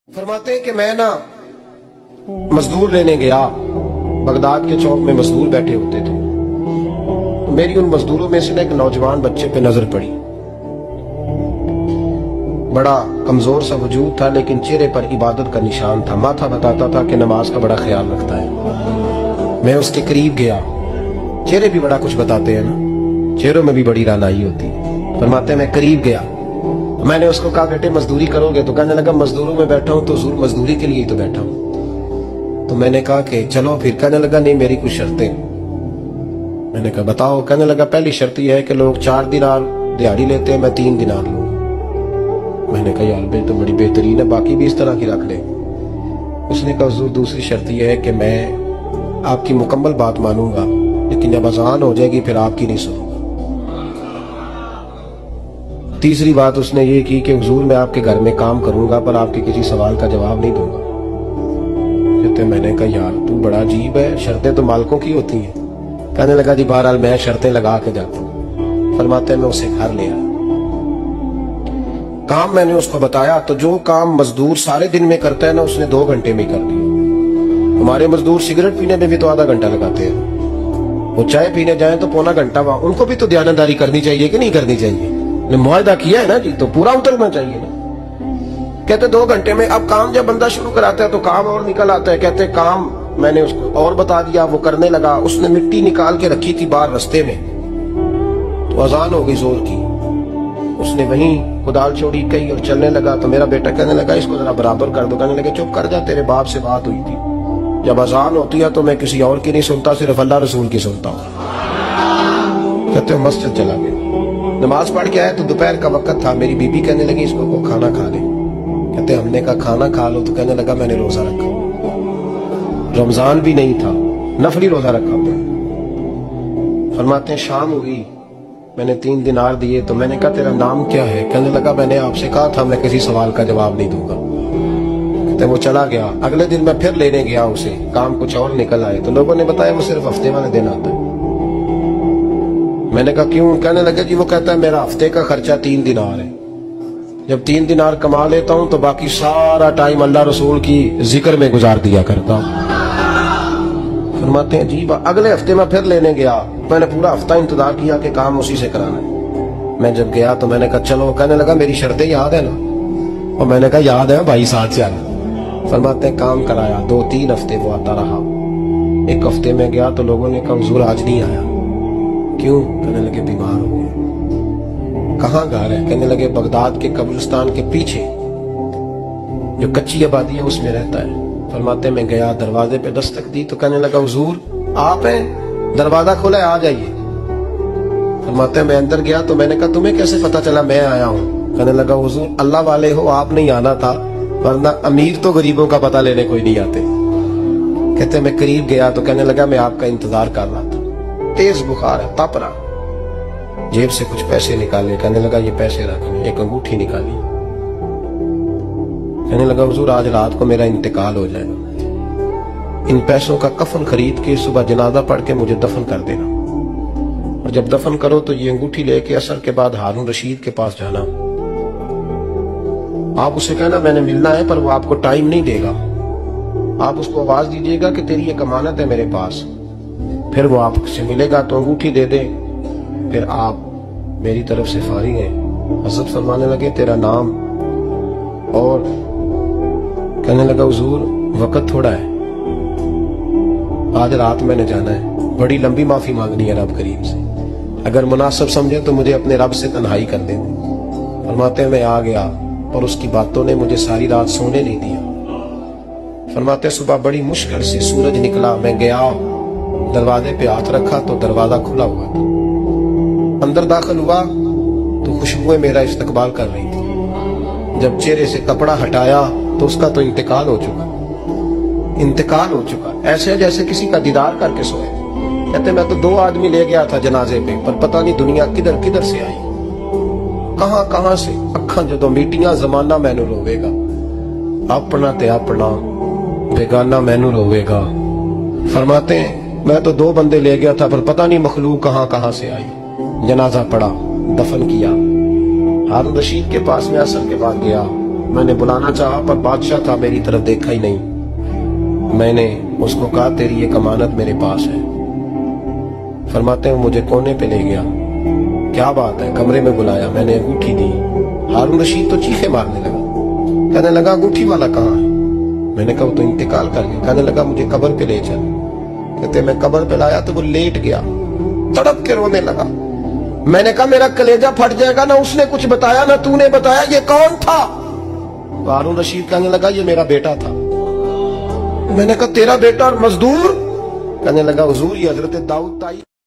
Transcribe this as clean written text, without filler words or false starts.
फरमाते हैं कि मैं ना मजदूर लेने गया। बगदाद के चौक में मजदूर बैठे होते थे। तो मेरी उन मजदूरों में से ना एक नौजवान बच्चे पे नजर पड़ी। बड़ा कमजोर सा वजूद था, लेकिन चेहरे पर इबादत का निशान था। माथा बताता था कि नमाज का बड़ा ख्याल रखता है। मैं उसके करीब गया। चेहरे भी बड़ा कुछ बताते हैं ना, चेहरों में भी बड़ी रानाई होती है। फरमाते हैं मैं करीब गया, मैंने उसको कहा बेटे मजदूरी करोगे? तो कहने लगा मजदूरों में बैठा हूं तो जरूर मजदूरी के लिए ही तो बैठा हूं। तो मैंने कहा कि चलो फिर। कहने लगा नहीं, मेरी कुछ शर्तें। मैंने कहा बताओ? कहने लगा पहली शर्त यह है कि लोग 4 दिनार दिहाड़ी लेते हैं, मैं 3 दिनार लूंगा। मैंने कहा यार बे तो बड़ी बेहतरीन है, बाकी भी इस तरह की रख ले। उसने कहा हुजूर दूसरी शर्त यह है कि मैं आपकी मुकम्मल बात मानूंगा, लेकिन जब अजान हो जाएगी फिर आपकी नहीं सुनूंगा। तीसरी बात उसने ये की कि हुजूर मैं आपके घर में काम करूंगा पर आपके किसी सवाल का जवाब नहीं दूंगा। कहते मैंने कहा यार तू बड़ा अजीब है, शर्तें तो मालिकों की होती हैं। कहने लगा जी बहरहाल मैं शर्तें लगा के जाता हूँ। फरमाते मैं उसे घर ले आया। काम मैंने उसको बताया तो जो काम मजदूर सारे दिन में करता है ना, उसने 2 घंटे में कर दिया। हमारे मजदूर सिगरेट पीने में भी तो आधा घंटा लगाते हैं, वो चाय पीने जाए तो पौना घंटा। वहां उनको भी तो दयानतदारी करनी चाहिए कि नहीं करनी चाहिए? मुआहदा किया है ना जी, तो पूरा उतरना चाहिए ना। कहते 2 घंटे में। अब काम जब बंदा शुरू कराता है तो काम और निकल आता है। कहते काम मैंने उसको और बता दिया, वो करने लगा। उसने मिट्टी निकाल के रखी थी बाहर रास्ते में, तो अजान हो गई जोर की। उसने वहीं कुदाल छोड़ी कही और चलने लगा। तो मेरा बेटा कहने लगा इसको जरा बराबर कर दो। कहने लगे चुप कर जा, तेरे बाप से बात हुई थी, जब अजान होती है तो मैं किसी और की नहीं सुनता, सिर्फ अल्लाह रसूल की सुनता हूँ। कहते मस्जिद चला गया, नमाज पढ़ के आया तो दोपहर का वक्त था। मेरी बीबी कहने लगी इसको को खाना खा ले। कहते हमने कहा खाना खा लो। तो कहने लगा मैंने रोजा रखा, रमजान भी नहीं था, नफली रोजा रखा हुआ। फरमाते हैं शाम हुई, मैंने 3 दिनार दिए। तो मैंने कहा तेरा नाम क्या है? कहने लगा मैंने आपसे कहा था मैं किसी सवाल का जवाब नहीं दूंगा। कहते वो चला गया। अगले दिन मैं फिर लेने गया उसे, काम कुछ और निकल आए। तो लोगों ने बताया वो सिर्फ हफ्ते वाले दिन आता है। मैंने कहा क्यों? कहने लगे जी वो कहता है मेरा हफ्ते का खर्चा 3 दिनार है, जब 3 दिनार कमा लेता हूं तो बाकी सारा टाइम अल्लाह रसूल की जिक्र में गुजार दिया करता हूं। फरमाते हैं जी अगले हफ्ते में फिर लेने गया। मैंने पूरा हफ्ता इंतजार किया कि काम उसी से कराना है। मैं जब गया तो मैंने कहा चलो। कहने लगा मेरी शर्तें याद है ना? और मैंने कहा याद है भाई, साथ चल। फरमाते हैं काम कराया। 2-3 हफ्ते वो आता रहा। एक हफ्ते में गया तो लोगों ने कहा हुजूर आज नहीं आया। क्यों? कहने लगे बीमार हो गए। कहाँ घर है? कहने लगे बगदाद के कब्रिस्तान के पीछे जो कच्ची आबादी है उसमें रहता है। फरमाते मैं गया, दरवाजे पे दस्तक दी तो कहने लगा हुजूर आप हैं? दरवाजा खोला है, आ जाइए। फरमाते मैं अंदर गया तो मैंने कहा तुम्हें कैसे पता चला मैं आया हूँ? कहने लगा हुजूर अल्लाह वाले हो, आप नहीं आना था, वरना अमीर तो गरीबों का पता लेने कोई नहीं आते। कहते मैं करीब गया तो कहने लगा मैं आपका इंतजार कर रहा था, तेज बुखार है, तप रहा। जेब से कुछ पैसे निकाले। कहने लगा ये पैसे रखने। एक अंगूठी निकाली। कहने लगा हुजूर आज रात को मेरा इंतकाल हो जाएगा, इन पैसों का कफन खरीद के सुबह जनाजा पढ़ के मुझे दफन कर देना, और जब दफन करो तो ये अंगूठी लेके असर के बाद हारून रशीद के पास जाना। आप उसे कहना मैंने मिलना है, पर वो आपको टाइम नहीं देगा। आप उसको आवाज दीजिएगा कि तेरी एक अमानत है मेरे पास। फिर वो आपसे मिलेगा तो अंगूठी दे दे, फिर आप मेरी तरफ से फारिग हैं। हज़रत फरमाने लगे तेरा नाम? और कहने लगा हुजूर वक्त थोड़ा है, आज रात मैंने जाना है, बड़ी लंबी माफी मांगनी है रब करीम से, अगर मुनासिब समझे तो मुझे अपने रब से तन्हाई कर दे। फरमाते हैं मैं आ गया और उसकी बातों ने मुझे सारी रात सोने नहीं दिया। फरमाते सुबह बड़ी मुश्किल से सूरज निकला, मैं गया दरवाजे पे हाथ रखा तो दरवाजा खुला हुआ था। अंदर दाखिल हुआ तो खुशबुएं मेरा इस्तकबाल कर रही थी। जब चेहरे से कपड़ा हटाया तो उसका तो इंतकाल हो चुका, ऐसे जैसे किसी का दीदार करके सोए। कहते मैं तो 2 आदमी ले गया था जनाजे पे, पर पता नहीं दुनिया किधर किधर से आई, कहां से। अखा जो मीटियां जमाना मैनू रोवेगा, अपना ते अपना बेगाना मैनू रोवेगा। फरमाते हैं मैं तो 2 बंदे ले गया था, पर पता नहीं मखलूक कहां से आई। जनाजा पड़ा, दफन किया। हारून रशीद के पास में असर के बाद गया, मैंने बुलाना चाहा पर बादशाह था, मेरी तरफ देखा ही नहीं। मैंने उसको कहा तेरी एक अमानत मेरे पास है। फरमाते हैं मुझे कोने पे ले गया, क्या बात है, कमरे में बुलाया, मैंने अंगूठी दी। हारून रशीद तो चीखे मारने लगा, कहने लगा अंगूठी वाला कहाँ है? मैंने कहा तो इंतकाल कर गया। कहने लगा मुझे कब्र पे ले चल। कहते मैं कब्र पे लाया तो वो लेट गया, तड़प के रोने लगा। मैंने कहा मेरा कलेजा फट जाएगा, ना उसने कुछ बताया ना तूने बताया, ये कौन था? हारून रशीद कहने लगा ये मेरा बेटा था। मैंने कहा तेरा बेटा और मजदूर? कहने लगा हुजूर ये हजरत दाऊद ताई